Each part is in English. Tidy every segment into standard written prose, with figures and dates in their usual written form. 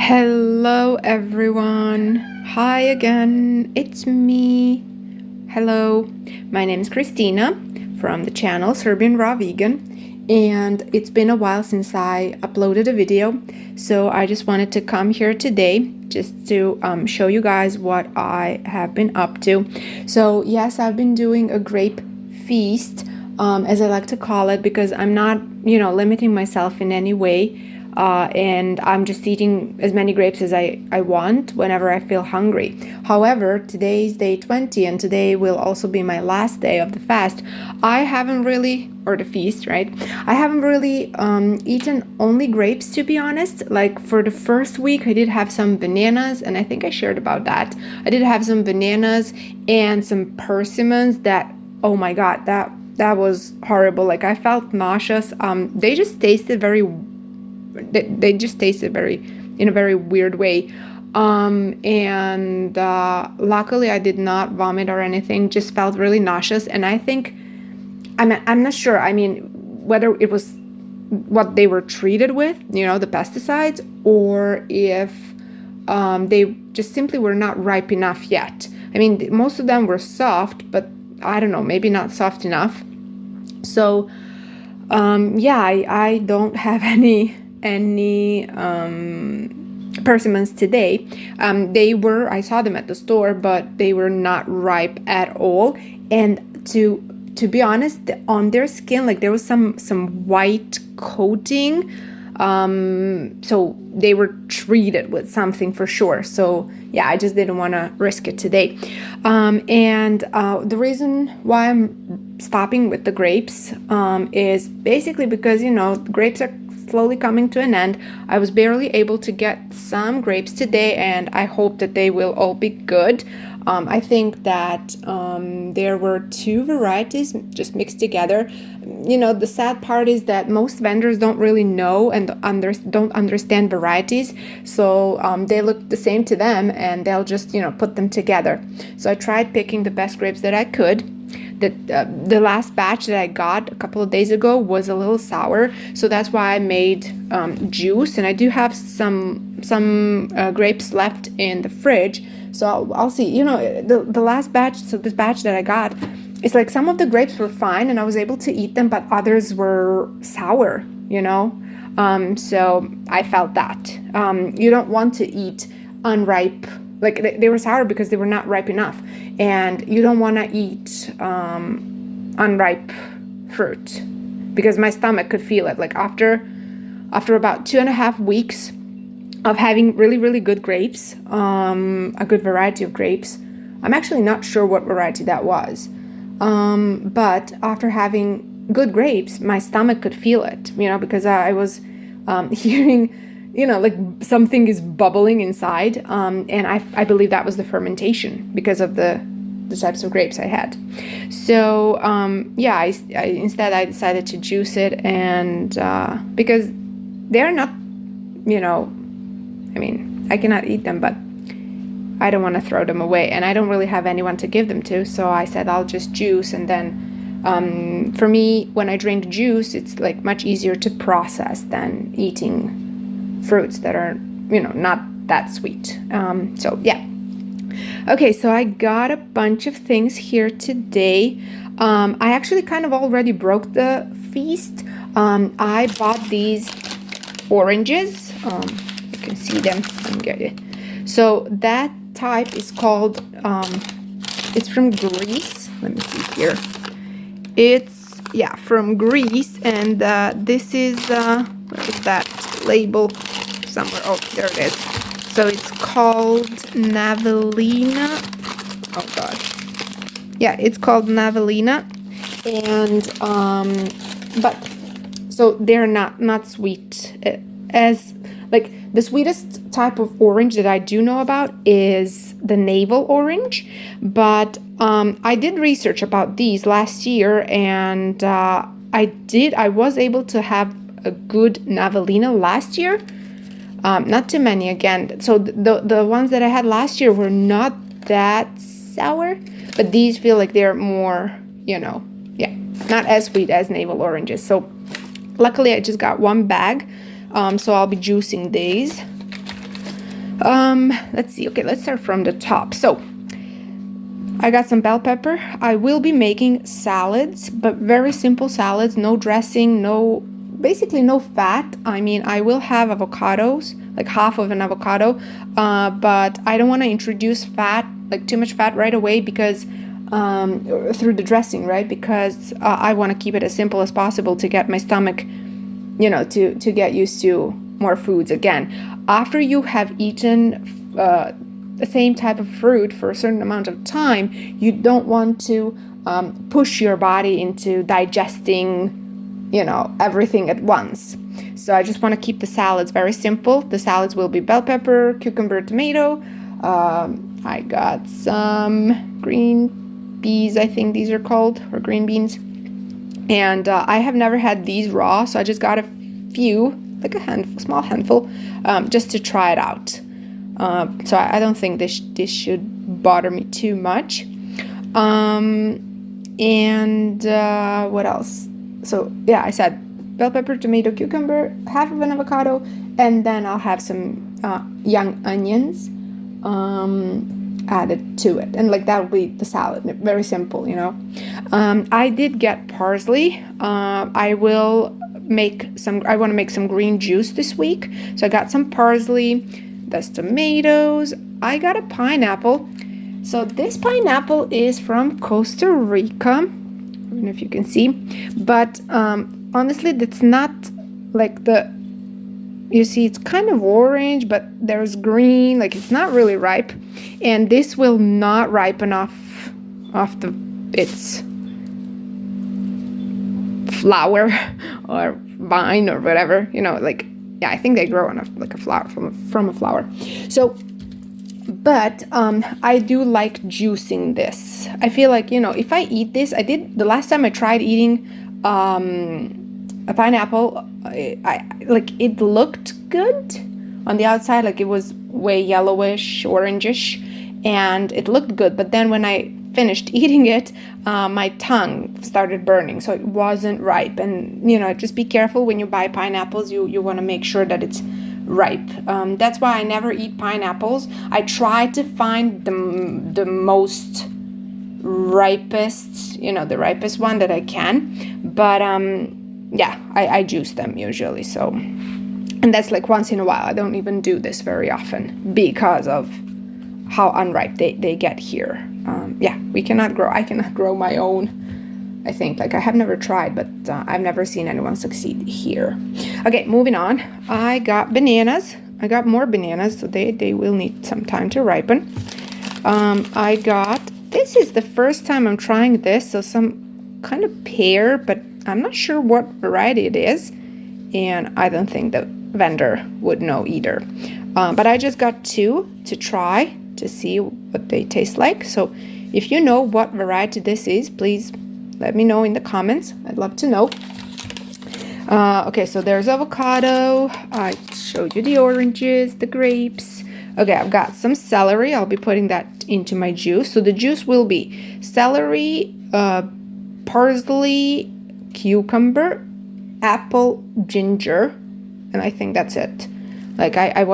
Hello everyone. Hi again. It's me. Hello. My name is Christina from the channel Serbian Raw Vegan, and it's been a while since I uploaded a video, so I just wanted to come here today just to show you guys what I have been up to. So yes, I've been doing a grape feast, as I like to call it, because I'm not, limiting myself in any way. And I'm just eating as many grapes as I want whenever I feel hungry. However, today is day 20 and today will also be my last day of the fast. I haven't really, or the feast, right? I haven't really eaten only grapes, to be honest. Like for the first week, I did have some bananas, and I think I shared about that. I did have some bananas and some persimmons that, oh my God, that was horrible. Like I felt nauseous. They just tasted they just tasted in a very weird way. And luckily I did not vomit or anything, just felt really nauseous. And I think, I'm not sure, whether it was what they were treated with, the pesticides, or if they just simply were not ripe enough yet. Most of them were soft, but I don't know, maybe not soft enough. So I don't have any persimmons today. I saw them at the store, but they were not ripe at all. And to be honest, on their skin, like there was some white coating. So they were treated with something for sure. So yeah, I just didn't want to risk it today. And the reason why I'm stopping with the grapes is basically because, grapes are slowly coming to an end. I was barely able to get some grapes today, and I hope that they will all be good. I think that there were two varieties just mixed together. The sad part is that most vendors don't really know and don't understand varieties, so they look the same to them, and they'll just put them together. So I tried picking the best grapes that I could. The last batch that I got a couple of days ago was a little sour, so that's why I made juice, and I do have some grapes left in the fridge. So I'll see. The last batch, so this batch that I got, it's like some of the grapes were fine and I was able to eat them, but others were sour. So I felt that you don't want to eat unripe. Like they were sour because they were not ripe enough, and you don't want to eat unripe fruit because my stomach could feel it. Like after about 2.5 weeks of having really, really good grapes, a good variety of grapes. I'm actually not sure what variety that was, but after having good grapes, my stomach could feel it. Because I was hearing, like something is bubbling inside, and I believe that was the fermentation because of the types of grapes I had. So instead I decided to juice it, and because they're not, I cannot eat them, but I don't want to throw them away, and I don't really have anyone to give them to, so I said I'll just juice. And then for me, when I drink juice, it's like much easier to process than eating fruits that are, not that sweet. So yeah. Okay, so I got a bunch of things here today. I actually kind of already broke the feast. I bought these oranges. You can see them. So that type is called, it's from Greece. Let me see here. It's, from Greece. And this is, where is that label? Somewhere. Oh, there it is. So it's called Navelina. Oh gosh. Yeah, it's called Navelina. And, but, so they're not sweet. As, like, the sweetest type of orange that I do know about is the navel orange. But I did research about these last year, and I was able to have a good Navelina last year. Not too many again. So the ones that I had last year were not that sour, but these feel like they're more, not as sweet as navel oranges. So luckily I just got one bag. So I'll be juicing these. Let's see. Okay, let's start from the top. So I got some bell pepper. I will be making salads, but very simple salads, no dressing, basically no fat. I mean, I will have avocados, like half of an avocado, but I don't want to introduce fat, like too much fat right away because through the dressing, right? Because I want to keep it as simple as possible to get my stomach, to get used to more foods again. After you have eaten the same type of fruit for a certain amount of time, you don't want to push your body into digesting, everything at once. So I just want to keep the salads very simple. The salads will be bell pepper, cucumber, tomato. I got some green peas, I think these are called, or green beans. And I have never had these raw, so I just got a few, like a small handful, just to try it out. So I don't think this should bother me too much. And what else? So yeah, I said bell pepper, tomato, cucumber, half of an avocado, and then I'll have some young onions added to it, and like that will be the salad. Very simple, I did get parsley. I want to make some green juice this week, so I got some parsley. That's tomatoes. I got a pineapple. So this pineapple is from Costa Rica. I don't know if you can see, but honestly, that's not like you see, it's kind of orange, but there's green, like it's not really ripe. And this will not ripen off its flower or vine or whatever, I think they grow on a flower from a flower. So, but I do like juicing this. I feel like, if I eat this, the last time I tried eating a pineapple, it looked good on the outside, like it was way yellowish, orangish, and it looked good. But then when I finished eating it, my tongue started burning, so it wasn't ripe. And just be careful when you buy pineapples. You want to make sure that it's ripe. That's why I never eat pineapples. I try to find the most ripest, the ripest one that I can. But I juice them usually. So, and that's like once in a while. I don't even do this very often because of how unripe they get here. I cannot grow my own, I think. Like, I have never tried, but I've never seen anyone succeed here. Okay, moving on. I got bananas. I got more bananas, so they will need some time to ripen. This is the first time I'm trying this, so some kind of pear, but I'm not sure what variety it is, and I don't think the vendor would know either. But I just got 2 to try to see what they taste like. So if you know what variety this is, please let me know in the comments. I'd love to know. Okay, so there's avocado. I showed you the oranges, the grapes. Okay, I've got some celery. I'll be putting that into my juice. So the juice will be celery, parsley, cucumber, apple, ginger, and I think that's it. Like I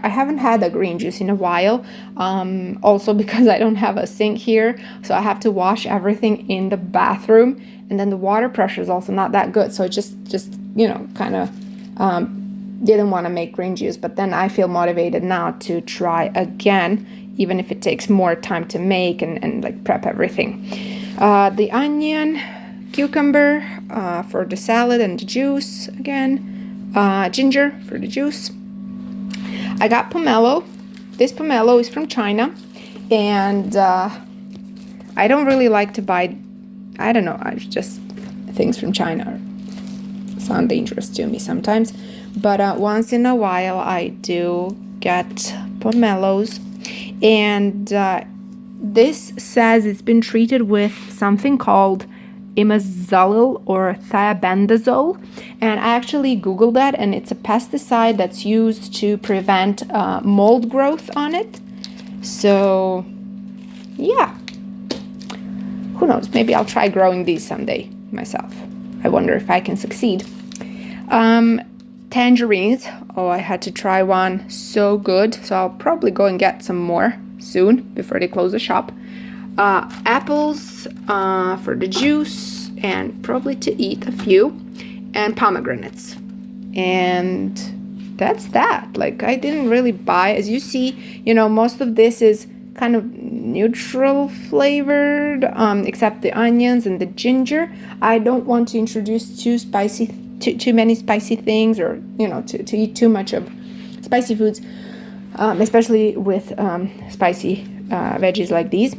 haven't had a green juice in a while, also because I don't have a sink here, so I have to wash everything in the bathroom, and then the water pressure is also not that good, so I just kind of didn't want to make green juice. But then I feel motivated now to try again, even if it takes more time to make and like prep everything. The onion, cucumber for the salad and the juice again, ginger for the juice. I got pomelo. This pomelo is from China, and I don't really like to buy, I don't know, just things from China sound dangerous to me sometimes, but once in a while I do get pomelos, and this says it's been treated with something called imazolil or thiabendazole, and I actually googled that, and it's a pesticide that's used to prevent mold growth on it. So yeah, who knows, maybe I'll try growing these someday myself. I wonder if I can succeed. tangerines. Oh, I had to try one. So good. So I'll probably go and get some more soon before they close the shop. Apples for the juice and probably to eat a few, and pomegranates. And that's that. Like, I didn't really buy, as you see, most of this is kind of neutral flavored, except the onions and the ginger. I don't want to introduce too many spicy things, or to eat too much of spicy foods, especially with spicy veggies like these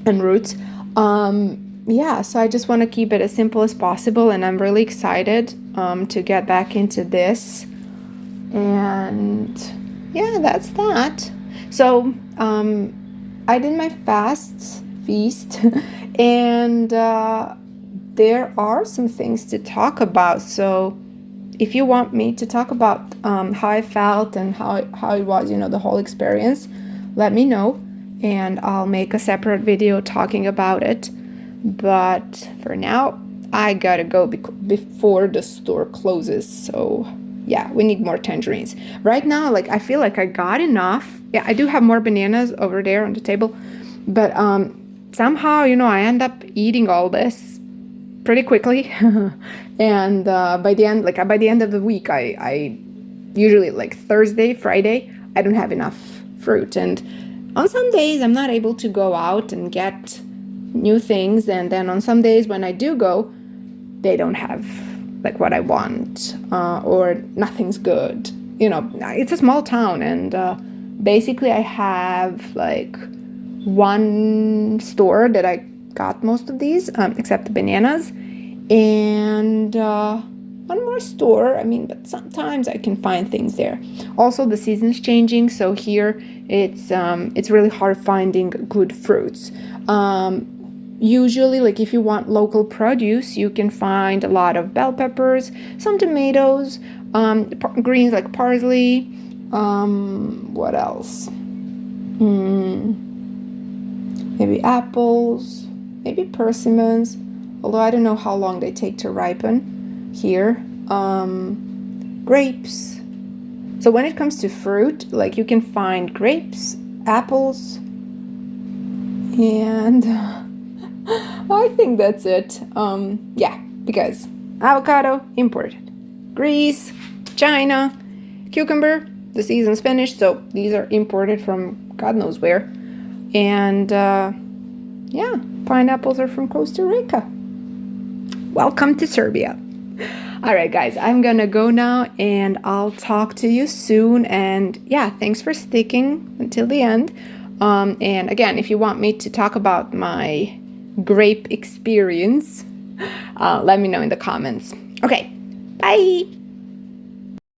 and roots. So I just want to keep it as simple as possible, and I'm really excited to get back into this. And yeah, that's that. So I did my feast and there are some things to talk about. So if you want me to talk about how I felt and how it was, the whole experience, let me know, and I'll make a separate video talking about it. But for now, I gotta go before the store closes. So yeah, we need more tangerines. Right now, like, I feel like I got enough. Yeah, I do have more bananas over there on the table. But somehow, I end up eating all this pretty quickly. And by the end of the week, I usually, like, Thursday, Friday, I don't have enough fruit. And on some days, I'm not able to go out and get new things. And then on some days when I do go, they don't have like what I want, or nothing's good. It's a small town, and basically I have like one store that I got most of these, except the bananas, and one more store. But sometimes I can find things there. Also, the season's changing, so here it's really hard finding good fruits. Usually, like, if you want local produce, you can find a lot of bell peppers, some tomatoes, greens like parsley, what else? Maybe apples, maybe persimmons, although I don't know how long they take to ripen here. Grapes. So when it comes to fruit, like, you can find grapes, apples, and I think that's it. Because avocado, imported. Greece, China, cucumber, the season's finished, so these are imported from God knows where. And pineapples are from Costa Rica. Welcome to Serbia. All right, guys, I'm gonna go now, and I'll talk to you soon. And yeah, thanks for sticking until the end. And again, if you want me to talk about my grape experience, let me know in the comments. Okay, bye.